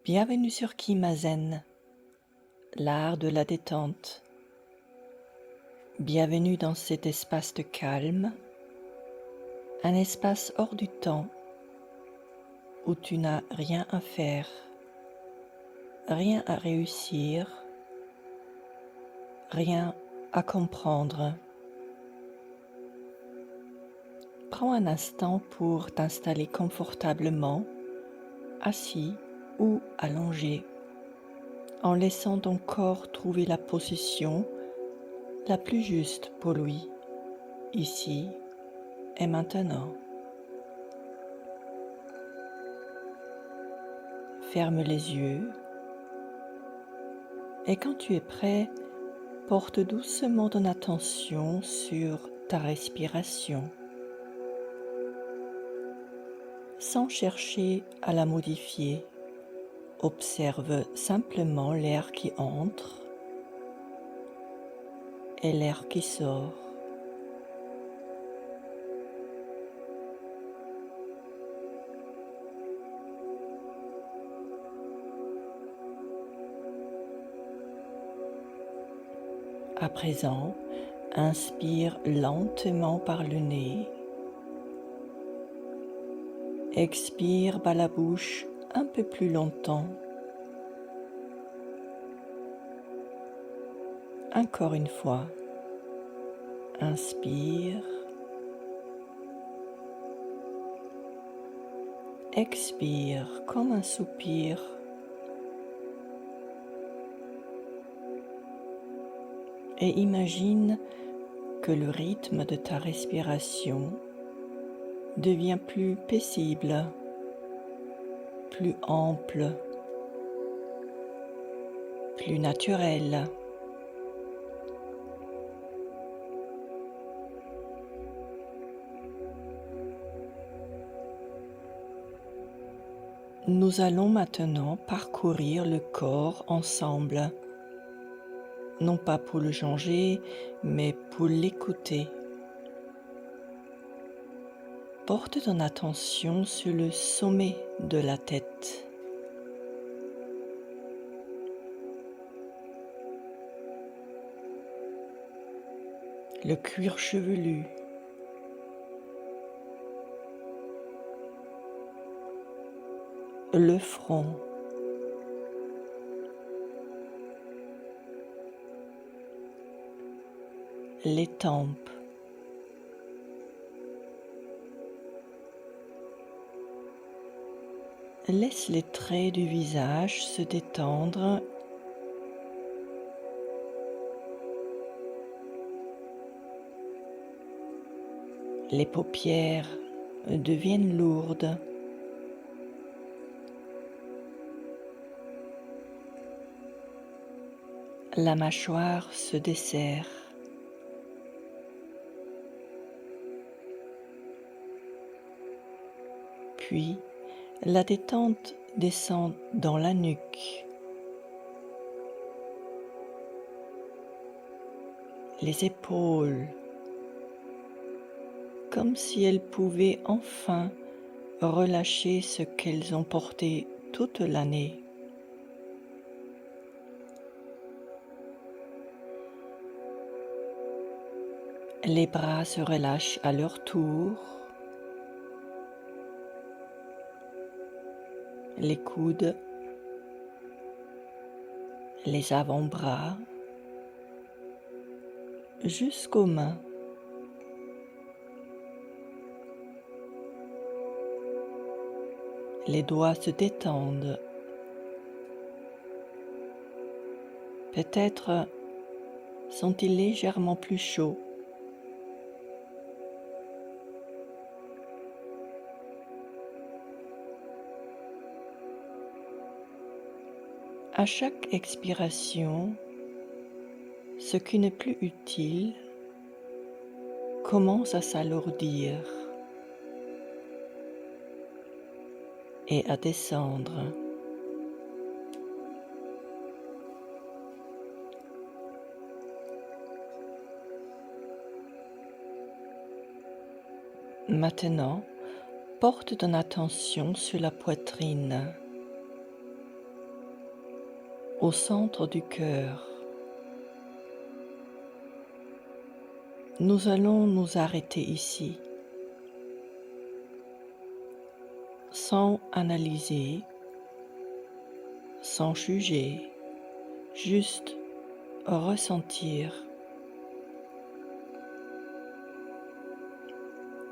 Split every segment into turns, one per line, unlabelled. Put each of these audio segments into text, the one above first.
Bienvenue sur Kimazen, l'art de la détente. Bienvenue dans cet espace de calme, un espace hors du temps où tu n'as rien à faire, rien à réussir, rien à comprendre. Prends un instant pour t'installer confortablement, assis ou allongé, en laissant ton corps trouver la position la plus juste pour lui, ici et maintenant. Ferme les yeux et quand tu es prêt, porte doucement ton attention sur ta respiration, sans chercher à la modifier. Observe simplement l'air qui entre et l'air qui sort. À présent, inspire lentement par le nez. Expire par la bouche un peu plus longtemps. Encore une fois, inspire. Expire comme un soupir. Et imagine que le rythme de ta respiration devient plus paisible, plus ample, plus naturel. Nous allons maintenant parcourir le corps ensemble, non pas pour le changer, mais pour l'écouter. Porte ton attention sur le sommet de la tête. Le cuir chevelu, le front, les tempes, laisse les traits du visage se détendre. Les paupières deviennent lourdes. La mâchoire se desserre. Puis, la détente descend dans la nuque. Les épaules, comme si elles pouvaient enfin relâcher ce qu'elles ont porté toute l'année. Les bras se relâchent à leur tour. Les coudes, les avant-bras, jusqu'aux mains. Les doigts se détendent. Peut-être sont-ils légèrement plus chauds. À chaque expiration, ce qui n'est plus utile commence à s'alourdir et à descendre. Maintenant, porte ton attention sur la poitrine. au centre du cœur. Nous allons nous arrêter ici, sans analyser, sans juger, juste ressentir.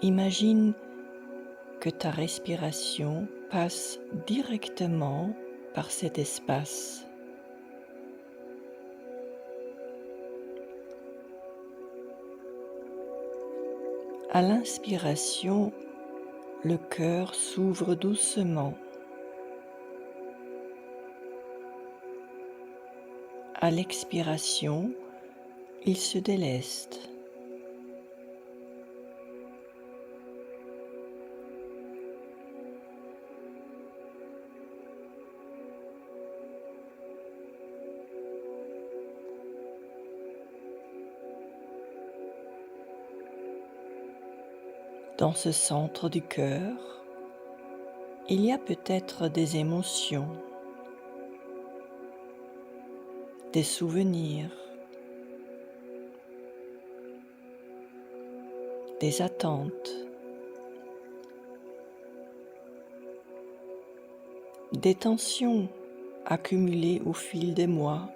Imagine que ta respiration passe directement par cet espace. À l'inspiration, le cœur s'ouvre doucement. À l'expiration, il se déleste. Dans ce centre du cœur, il y a peut-être des émotions, des souvenirs, des attentes, des tensions accumulées au fil des mois.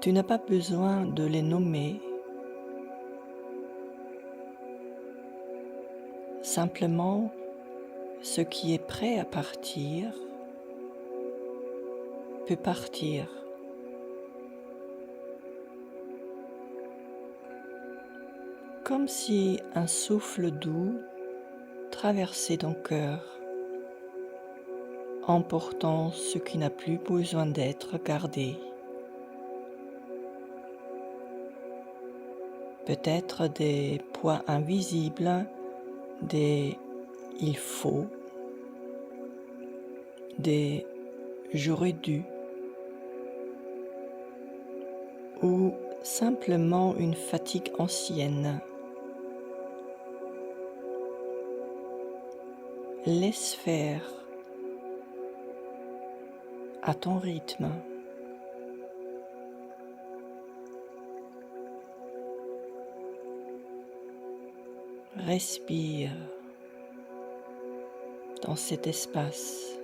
Tu n'as pas besoin de les nommer, simplement ce qui est prêt à partir peut partir. Comme si un souffle doux traversait ton cœur, emportant ce qui n'a plus besoin d'être gardé. Peut-être des poids invisibles, des il faut, des j'aurais dû, ou simplement une fatigue ancienne. Laisse faire à ton rythme. Respire dans cet espace.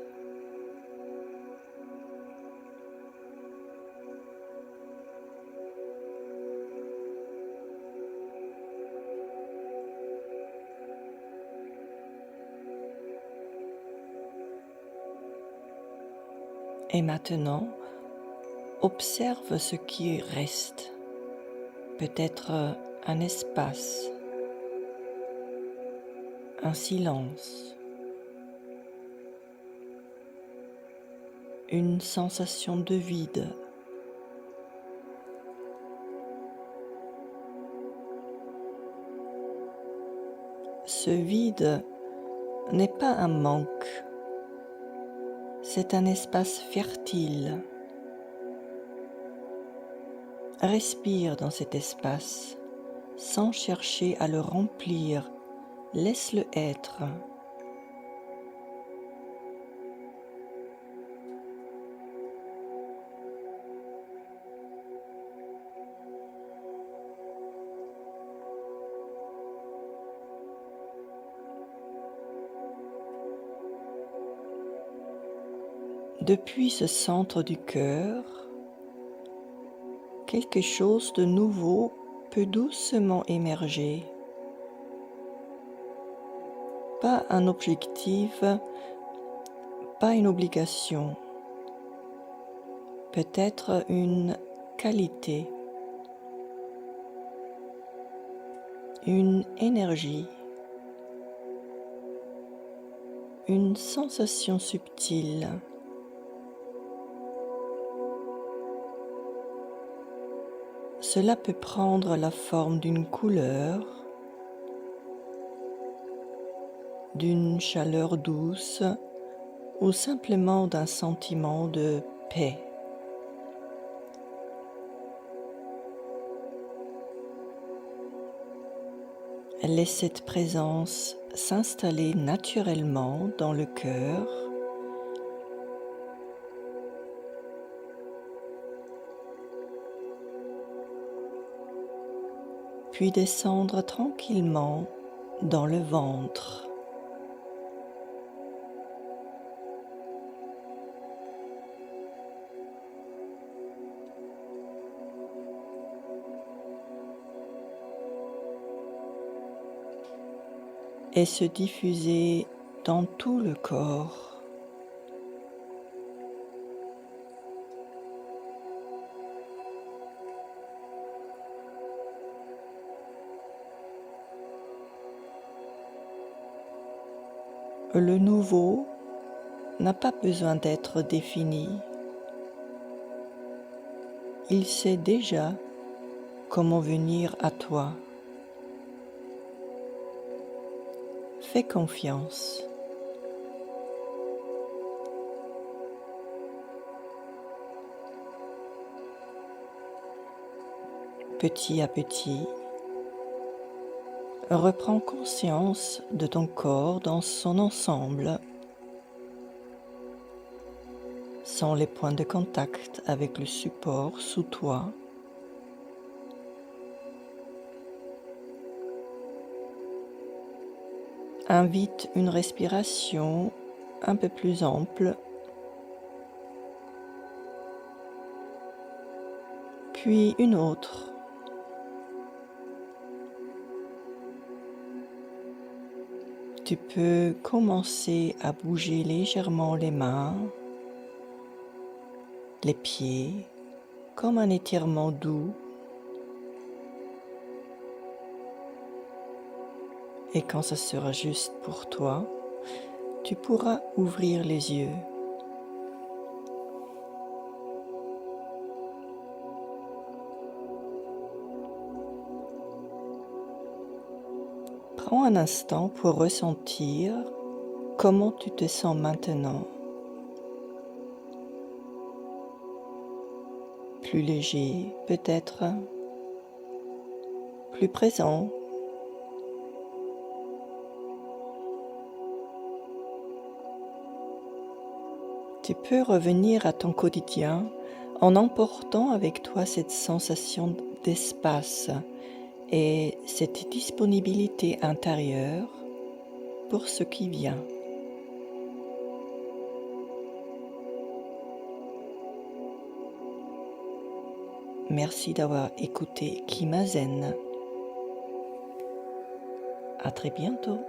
Et maintenant, observe ce qui reste. Peut-être un espace, un silence, une sensation de vide. Ce vide n'est pas un manque, c'est un espace fertile. Respire dans cet espace, sans chercher à le remplir, laisse-le être. Depuis ce centre du cœur, quelque chose de nouveau peut doucement émerger. Pas un objectif, pas une obligation, peut-être une qualité, une énergie, une sensation subtile. Cela peut prendre la forme d'une couleur, d'une chaleur douce ou simplement d'un sentiment de paix. Laisse cette présence s'installer naturellement dans le cœur, puis descendre tranquillement dans le ventre. Et se diffuser dans tout le corps. Le nouveau n'a pas besoin d'être défini. Il sait déjà comment venir à toi. Fais confiance. Petit à petit, reprends conscience de ton corps dans son ensemble, sans les points de contact avec le support sous toi. Invite une respiration un peu plus ample, puis une autre. Tu peux commencer à bouger légèrement les mains, les pieds, comme un étirement doux. Et quand ça sera juste pour toi, tu pourras ouvrir les yeux. Prends un instant pour ressentir comment tu te sens maintenant. Plus léger, peut-être, plus présent. Tu peux revenir à ton quotidien en emportant avec toi cette sensation d'espace et cette disponibilité intérieure pour ce qui vient. Merci d'avoir écouté Kimazen. À très bientôt.